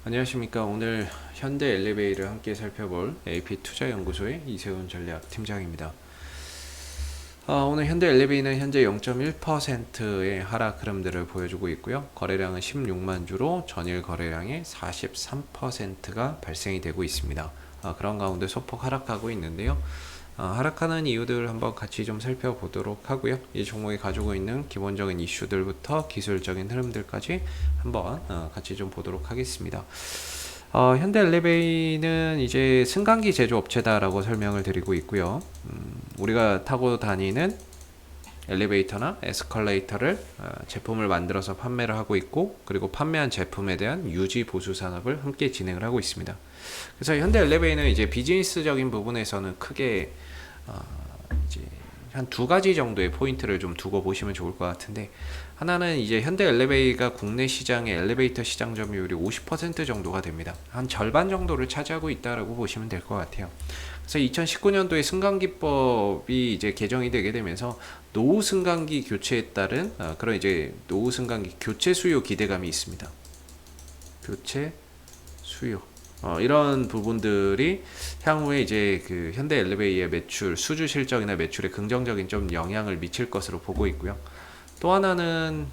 안녕하십니까. 오늘 현대 엘리베이를 함께 살펴볼 AP투자연구소의 이세훈 전략팀장입니다. 오늘 현대 엘리베이는 현재 0.1%의 하락 흐름들을 보여주고 있고요. 거래량은 16만 주로 전일 거래량의 43%가 발생이 되고 있습니다. 그런 가운데 소폭 하락하고 있는데요. 하락하는 이유들을 한번 같이 좀 살펴보도록 하고요. 이 종목이 가지고 있는 기본적인 이슈들부터 기술적인 흐름들까지 한번 같이 좀 보도록 하겠습니다. 현대 엘리베이는 이제 승강기 제조업체다라고 설명을 드리고 있고요. 우리가 타고 다니는 엘리베이터나 에스컬레이터를 제품을 만들어서 판매를 하고 있고, 그리고 판매한 제품에 대한 유지 보수 산업을 함께 진행을 하고 있습니다. 그래서 현대 엘리베이는 이제 비즈니스적인 부분에서는 크게 이제 한 두 가지 정도의 포인트를 좀 두고 보시면 좋을 것 같은데, 하나는 이제 현대 엘리베이가 국내 시장의 엘리베이터 시장 점유율이 50% 정도가 됩니다. 한 절반 정도를 차지하고 있다라고 보시면 될 것 같아요. 그래서 2019년도에 승강기법이 이제 개정이 되게 되면서 노후 승강기 교체에 따른 그런 이제 노후 승강기 교체 수요 기대감이 있습니다. 교체 수요. 이런 부분들이 향후에 이제 그 현대 엘리베이의 매출, 수주 실적이나 매출에 긍정적인 좀 영향을 미칠 것으로 보고 있고요. 또 하나는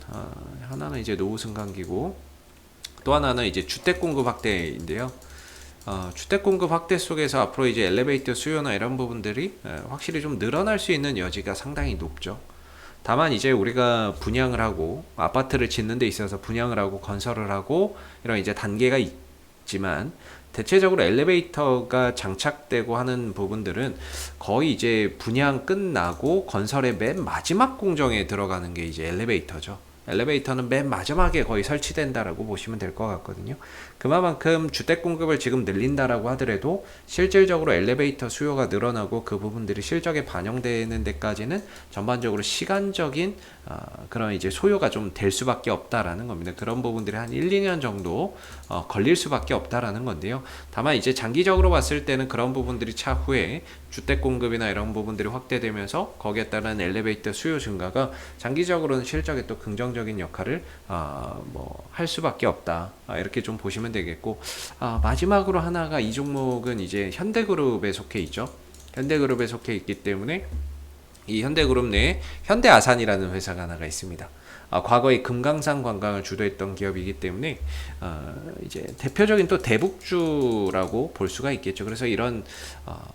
이제 노후 승강기고, 또 하나는 이제 주택 공급 확대인데요. 주택 공급 확대 속에서 앞으로 이제 엘리베이터 수요나 이런 부분들이 확실히 좀 늘어날 수 있는 여지가 상당히 높죠. 다만 이제 우리가 분양을 하고 아파트를 짓는 데 있어서 분양을 하고 건설을 하고 이런 이제 단계가 있지만, 대체적으로 엘리베이터가 장착되고 하는 부분들은 거의 이제 분양 끝나고 건설의 맨 마지막 공정에 들어가는 게 이제 엘리베이터죠. 엘리베이터는 맨 마지막에 거의 설치된다라고 보시면 될 것 같거든요. 그만큼 주택 공급을 지금 늘린다라고 하더라도 실질적으로 엘리베이터 수요가 늘어나고 그 부분들이 실적에 반영되는 데까지는 전반적으로 시간적인 그런 이제 소요가 좀 될 수밖에 없다라는 겁니다. 그런 부분들이 한 1, 2년 정도 걸릴 수밖에 없다라는 건데요. 다만 이제 장기적으로 봤을 때는 그런 부분들이 차후에 주택 공급이나 이런 부분들이 확대되면서 거기에 따른 엘리베이터 수요 증가가 장기적으로는 실적에 또 긍정적인 역할을 할 수밖에 없다. 이렇게 좀 보시면 되겠고, 마지막으로 하나가, 이 종목은 이제 현대그룹에 속해 있죠. 현대그룹에 속해 있기 때문에 이 현대그룹 내에 현대아산이라는 회사가 하나가 있습니다. 과거에 금강산 관광을 주도했던 기업이기 때문에 이제 대표적인 또 대북주라고 볼 수가 있겠죠. 그래서 이런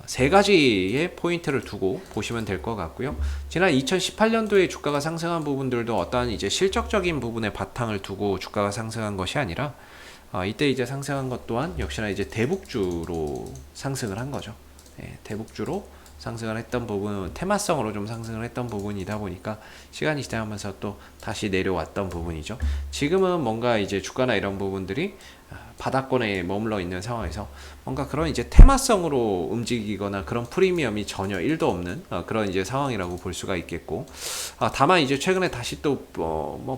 세 가지의 포인트를 두고 보시면 될 것 같고요. 지난 2018년도에 주가가 상승한 부분들도 어떠한 이제 실적적인 부분에 바탕을 두고 주가가 상승한 것이 아니라 이때 이제 상승한 것 또한 역시나 이제 대북주로 상승을 한 거죠. 대북주로 상승을 했던 부분, 테마성으로 좀 상승을 했던 부분이다 보니까 시간이 지나면서 또 다시 내려왔던 부분이죠. 지금은 뭔가 이제 주가나 이런 부분들이 바닥권에 머물러 있는 상황에서 뭔가 그런 이제 테마성으로 움직이거나 그런 프리미엄이 전혀 1도 없는 그런 이제 상황이라고 볼 수가 있겠고, 다만 이제 최근에 다시 또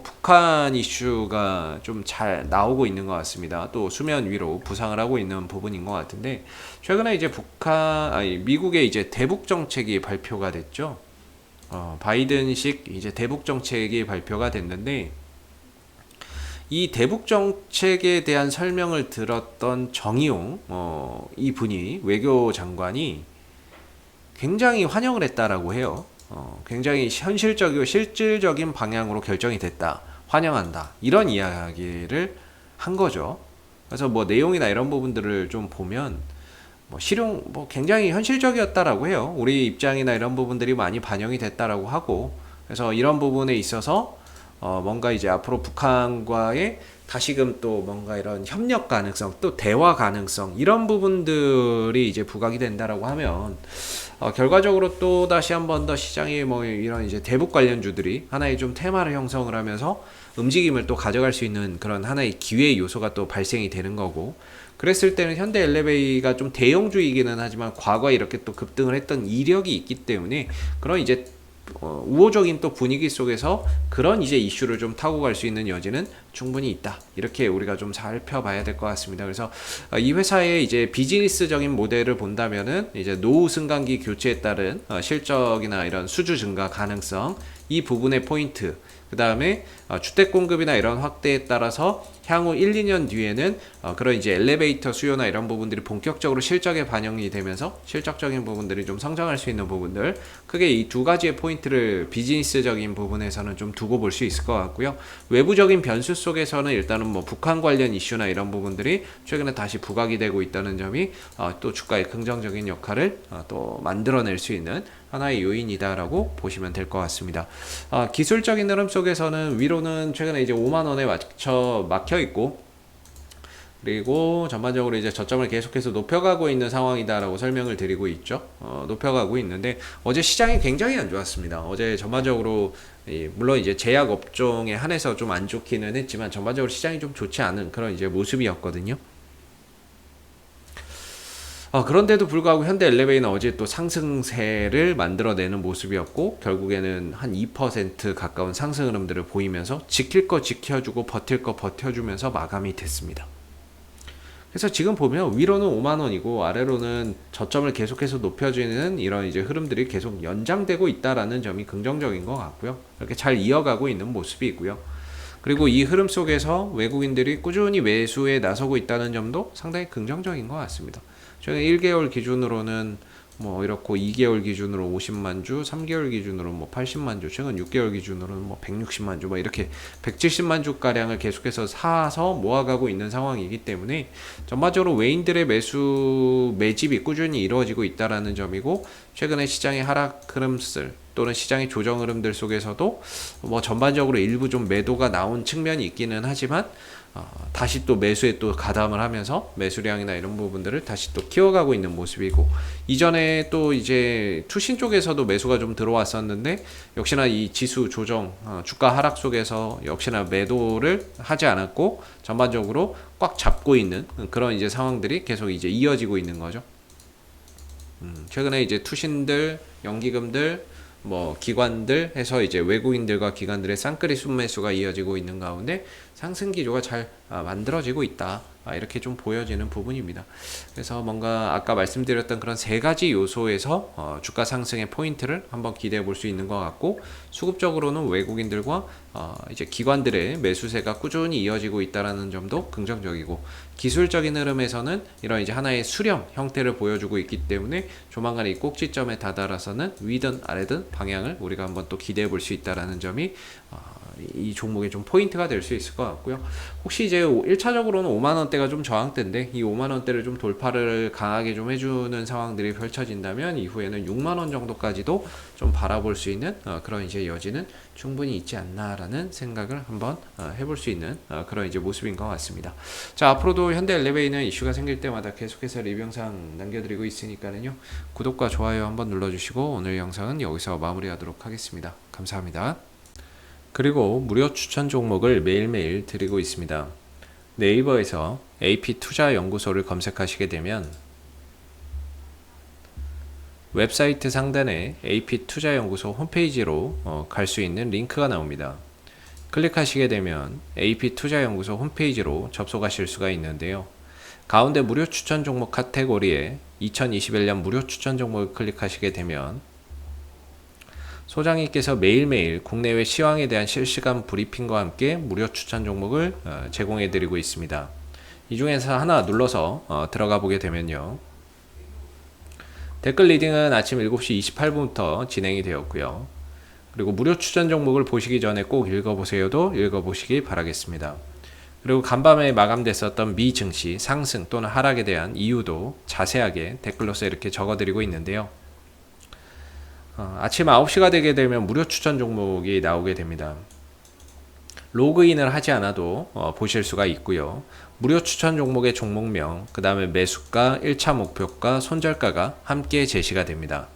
북한 이슈가 좀 잘 나오고 있는 것 같습니다. 또 수면 위로 부상을 하고 있는 부분인 것 같은데, 최근에 이제 미국의 이제 대북 정책이 발표가 됐죠. 바이든식 이제 대북 정책이 발표가 됐는데, 이 대북 정책에 대한 설명을 들었던 정의용 이분이, 외교 장관이 굉장히 환영을 했다라고 해요. 굉장히 현실적이고 실질적인 방향으로 결정이 됐다, 환영한다, 이런 이야기를 한 거죠. 그래서 내용이나 이런 부분들을 좀 보면 실용 굉장히 현실적이었다라고 해요. 우리 입장이나 이런 부분들이 많이 반영이 됐다라고 하고, 그래서 이런 부분에 있어서 뭔가 이제 앞으로 북한과의 다시금 또 뭔가 이런 협력 가능성, 또 대화 가능성, 이런 부분들이 이제 부각이 된다라고 하면 결과적으로 또 다시 한 번 더 시장에 이런 이제 대북 관련주들이 하나의 좀 테마를 형성을 하면서 움직임을 또 가져갈 수 있는 그런 하나의 기회의 요소가 또 발생이 되는 거고, 그랬을 때는 현대 엘리베이가 좀 대형주이기는 하지만 과거에 이렇게 또 급등을 했던 이력이 있기 때문에 그런 이제 우호적인 또 분위기 속에서 그런 이제 이슈를 좀 타고 갈 수 있는 여지는 충분히 있다, 이렇게 우리가 좀 살펴봐야 될 것 같습니다. 그래서 이 회사의 이제 비즈니스적인 모델을 본다면은 이제 노후 승강기 교체에 따른 실적이나 이런 수주 증가 가능성, 이 부분의 포인트, 그 다음에 주택 공급이나 이런 확대에 따라서 향후 1, 2년 뒤에는 그런 이제 엘리베이터 수요나 이런 부분들이 본격적으로 실적에 반영이 되면서 실적적인 부분들이 좀 성장할 수 있는 부분들, 크게 이 두 가지의 포인트를 비즈니스적인 부분에서는 좀 두고 볼 수 있을 것 같고요. 외부적인 변수 속에서는 일단은 뭐 북한 관련 이슈나 이런 부분들이 최근에 다시 부각이 되고 있다는 점이 또 주가의 긍정적인 역할을 또 만들어낼 수 있는 하나의 요인이다라고 보시면 될 것 같습니다. 기술적인 흐름 속에서는 위로는 최근에 이제 5만 원에 막혀 있고, 그리고 전반적으로 이제 저점을 계속해서 높여가고 있는 상황이다라고 설명을 드리고 있죠. 높여가고 있는데 어제 시장이 굉장히 안 좋았습니다. 어제 전반적으로 물론 이제 제약 업종에 한해서 좀 안 좋기는 했지만 전반적으로 시장이 좀 좋지 않은 그런 이제 모습이었거든요. 그런데도 불구하고 현대 엘리베이는 어제 또 상승세를 만들어내는 모습이었고, 결국에는 한 2% 가까운 상승 흐름들을 보이면서 지킬 거 지켜주고 버틸 거 버텨주면서 마감이 됐습니다. 그래서 지금 보면 위로는 5만 원이고 아래로는 저점을 계속해서 높여주는 이런 이제 흐름들이 계속 연장되고 있다라는 점이 긍정적인 것 같고요. 이렇게 잘 이어가고 있는 모습이 있고요. 그리고 이 흐름 속에서 외국인들이 꾸준히 매수에 나서고 있다는 점도 상당히 긍정적인 것 같습니다. 최근 1개월 기준으로는 뭐 이렇고 2개월 기준으로 50만 주, 3개월 기준으로 뭐 80만 주, 최근 6개월 기준으로는 뭐 160만 주, 뭐 이렇게 170만 주 가량을 계속해서 사서 모아가고 있는 상황이기 때문에 전반적으로 외인들의 매집이 꾸준히 이루어지고 있다라는 점이고, 최근에 시장의 하락 흐름들 또는 시장의 조정 흐름들 속에서도 뭐 전반적으로 일부 좀 매도가 나온 측면이 있기는 하지만 다시 또 매수에 또 가담을 하면서 매수량이나 이런 부분들을 다시 또 키워가고 있는 모습이고, 이전에 또 이제 투신 쪽에서도 매수가 좀 들어왔었는데 역시나 이 지수 조정, 주가 하락 속에서 역시나 매도를 하지 않았고 전반적으로 꽉 잡고 있는 그런 이제 상황들이 계속 이제 이어지고 있는 거죠. 최근에 이제 투신들, 연기금들, 뭐 기관들 해서 이제 외국인들과 기관들의 쌍끌이 순매수가 이어지고 있는 가운데 상승 기조가 잘 만들어지고 있다, 이렇게 좀 보여지는 부분입니다. 그래서 뭔가 아까 말씀드렸던 그런 세 가지 요소에서 주가 상승의 포인트를 한번 기대해 볼 수 있는 것 같고, 수급적으로는 외국인들과 이제 기관들의 매수세가 꾸준히 이어지고 있다라는 점도 긍정적이고, 기술적인 흐름에서는 이런 이제 하나의 수렴 형태를 보여주고 있기 때문에 조만간 이 꼭지점에 다다라서는 위든 아래든 방향을 우리가 한번 또 기대해 볼 수 있다라는 점이 이 종목의 좀 포인트가 될 수 있을 것 같고요. 혹시 이제 1차적으로는 5만원대가 좀 저항대인데 이 5만원대를 좀 돌파를 강하게 좀 해주는 상황들이 펼쳐진다면 이후에는 6만원 정도까지도 좀 바라볼 수 있는 그런 이제 여지는 충분히 있지 않나라는 생각을 한번 해볼 수 있는 그런 이제 모습인 것 같습니다. 자, 앞으로도 현대 엘리베이는 이슈가 생길 때마다 계속해서 리뷰 영상 남겨드리고 있으니까는요, 구독과 좋아요 한번 눌러주시고 오늘 영상은 여기서 마무리하도록 하겠습니다. 감사합니다. 그리고 무료 추천 종목을 매일매일 드리고 있습니다. 네이버에서 AP투자연구소를 검색하시게 되면 웹사이트 상단에 AP투자연구소 홈페이지로 갈 수 있는 링크가 나옵니다. 클릭하시게 되면 AP투자연구소 홈페이지로 접속하실 수가 있는데요. 가운데 무료 추천 종목 카테고리에 2021년 무료 추천 종목을 클릭하시게 되면 소장님께서 매일매일 국내외 시황에 대한 실시간 브리핑과 함께 무료 추천 종목을 제공해 드리고 있습니다. 이 중에서 하나 눌러서 들어가 보게 되면요, 댓글 리딩은 아침 7시 28분부터 진행이 되었고요. 그리고 무료 추천 종목을 보시기 전에 꼭 읽어보세요도 읽어보시기 바라겠습니다. 그리고 간밤에 마감됐었던 미 증시 상승 또는 하락에 대한 이유도 자세하게 댓글로서 이렇게 적어드리고 있는데요. 아침 9시가 되게 되면 무료 추천 종목이 나오게 됩니다. 로그인을 하지 않아도 보실 수가 있고요. 무료 추천 종목의 종목명, 그 다음에 매수가, 1차 목표가, 손절가가 함께 제시가 됩니다.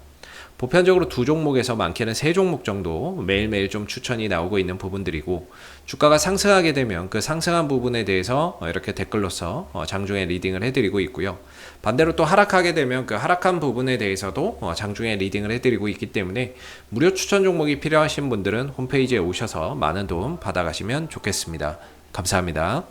보편적으로 두 종목에서 많게는 세 종목 정도 매일매일 좀 추천이 나오고 있는 부분들이고, 주가가 상승하게 되면 그 상승한 부분에 대해서 이렇게 댓글로서 장중에 리딩을 해드리고 있고요. 반대로 또 하락하게 되면 그 하락한 부분에 대해서도 장중에 리딩을 해드리고 있기 때문에 무료 추천 종목이 필요하신 분들은 홈페이지에 오셔서 많은 도움 받아가시면 좋겠습니다. 감사합니다.